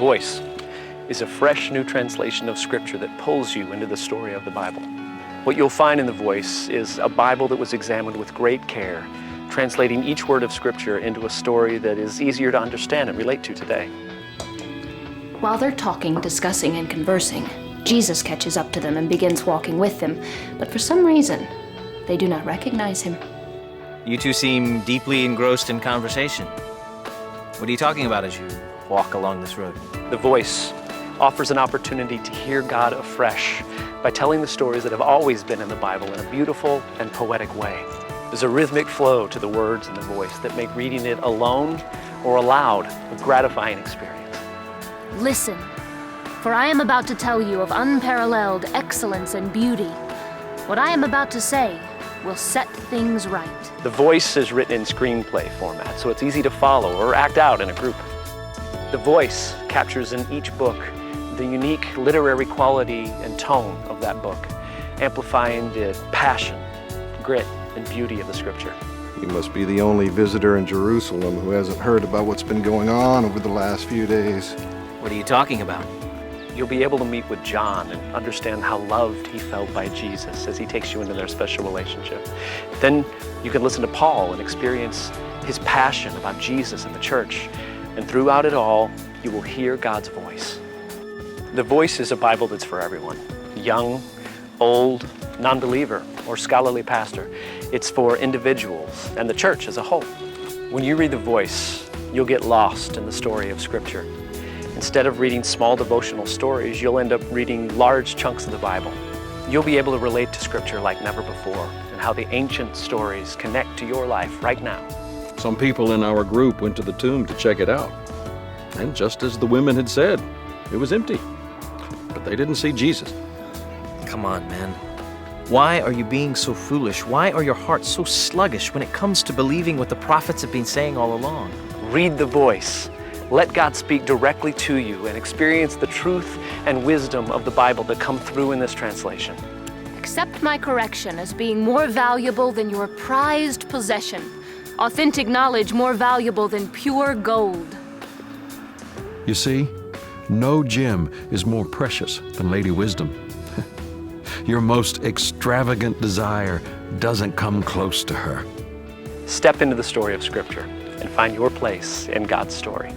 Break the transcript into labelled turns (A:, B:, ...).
A: Voice is a fresh new translation of Scripture that pulls you into the story of the Bible. What you'll find in The Voice is a Bible that was examined with great care, translating each word of Scripture into a story that is easier to understand and relate to today.
B: While they're talking, discussing, and conversing, Jesus catches up to them and begins walking with them, but for some reason, they do not recognize him.
C: You two seem deeply engrossed in conversation. What are you talking about as you walk along this road?
A: The Voice offers an opportunity to hear God afresh by telling the stories that have always been in the Bible in a beautiful and poetic way. There's a rhythmic flow to the words in The Voice that make reading it alone or aloud a gratifying experience.
D: Listen, for I am about to tell you of unparalleled excellence and beauty. What I am about to say will set things right.
A: The Voice is written in screenplay format, so it's easy to follow or act out in a group. The Voice captures in each book the unique literary quality and tone of that book, amplifying the passion, grit, and beauty of the Scripture.
E: You must be the only visitor in Jerusalem who hasn't heard about what's been going on over the last few days.
C: What are you talking about?
A: You'll be able to meet with John and understand how loved he felt by Jesus as he takes you into their special relationship. Then you can listen to Paul and experience his passion about Jesus and the church. And throughout it all, you will hear God's voice. The Voice is a Bible that's for everyone, young, old, non-believer, or scholarly pastor. It's for individuals and the church as a whole. When you read The Voice, you'll get lost in the story of Scripture. Instead of reading small devotional stories, you'll end up reading large chunks of the Bible. You'll be able to relate to Scripture like never before and how the ancient stories connect to your life right now.
F: Some people in our group went to the tomb to check it out. And just as the women had said, it was empty. But they didn't see Jesus.
C: Come on, man. Why are you being so foolish? Why are your hearts so sluggish when it comes to believing what the prophets have been saying all along?
A: Read The Voice. Let God speak directly to you and experience the truth and wisdom of the Bible that come through in this translation.
D: Accept my correction as being more valuable than your prized possession. Authentic knowledge more valuable than pure gold.
F: You see, no gem is more precious than Lady Wisdom. Your most extravagant desire doesn't come close to her.
A: Step into the story of Scripture and find your place in God's story.